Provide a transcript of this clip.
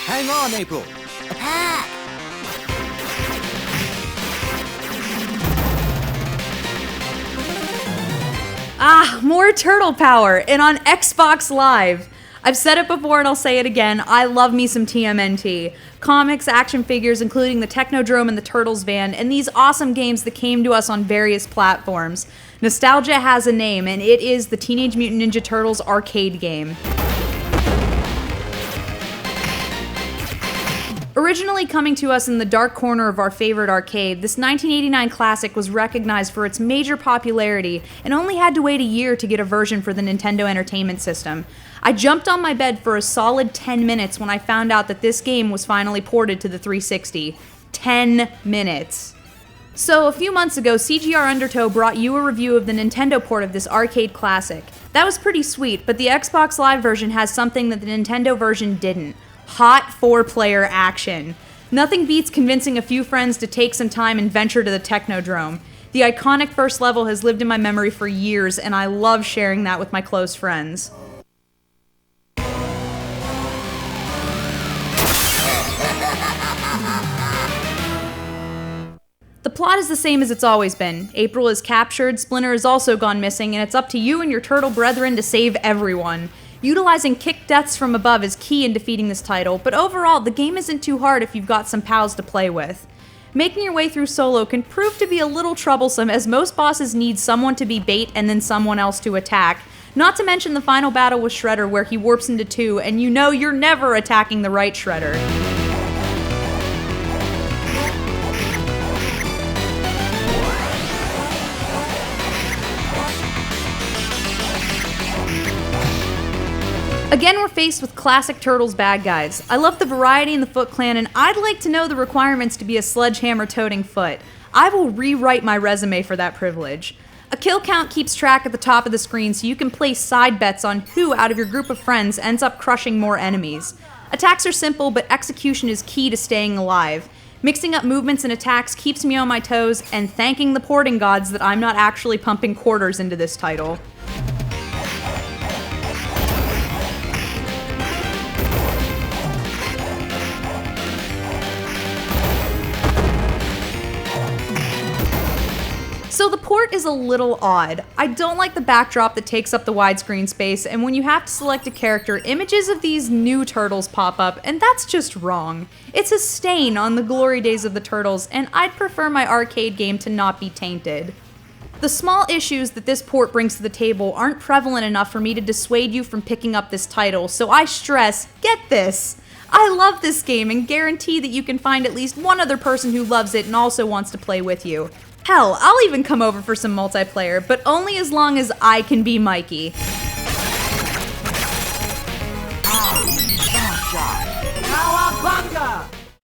Hang on, April. Attack! Ah, more turtle power, and on Xbox Live. I've said it before and I'll say it again, I love me some TMNT. Comics, action figures, including the Technodrome and the Turtles van, and these awesome games that came to us on various platforms. Nostalgia has a name, and it is the Teenage Mutant Ninja Turtles arcade game. Originally coming to us in the dark corner of our favorite arcade, this 1989 classic was recognized for its major popularity and only had to wait a year to get a version for the Nintendo Entertainment System. I jumped on my bed for a solid 10 minutes when I found out that this game was finally ported to the 360. 10 minutes. So a few months ago, CGRundertow brought you a review of the Nintendo port of this arcade classic. That was pretty sweet, but the Xbox Live version has something that the Nintendo version didn't. Hot 4-player action. Nothing beats convincing a few friends to take some time and venture to the Technodrome. The iconic first level has lived in my memory for years, and I love sharing that with my close friends. The plot is the same as it's always been. April is captured, Splinter has also gone missing, and it's up to you and your turtle brethren to save everyone. Utilizing kick deaths from above is key in defeating this title, but overall, the game isn't too hard if you've got some pals to play with. Making your way through solo can prove to be a little troublesome, as most bosses need someone to be bait and then someone else to attack. Not to mention the final battle with Shredder where he warps into two, and you know you're never attacking the right Shredder. Again, we're faced with classic Turtles bad guys. I love the variety in the Foot Clan, and I'd like to know the requirements to be a sledgehammer-toting Foot. I will rewrite my resume for that privilege. A kill count keeps track at the top of the screen so you can place side bets on who out of your group of friends ends up crushing more enemies. Attacks are simple, but execution is key to staying alive. Mixing up movements and attacks keeps me on my toes, and thanking the porting gods that I'm not actually pumping quarters into this title. So the port is a little odd. I don't like the backdrop that takes up the widescreen space, and when you have to select a character, images of these new Turtles pop up, and that's just wrong. It's a stain on the glory days of the Turtles, and I'd prefer my arcade game to not be tainted. The small issues that this port brings to the table aren't prevalent enough for me to dissuade you from picking up this title, so I stress, get this! I love this game and guarantee that you can find at least one other person who loves it and also wants to play with you. Hell, I'll even come over for some multiplayer, but only as long as I can be Mikey.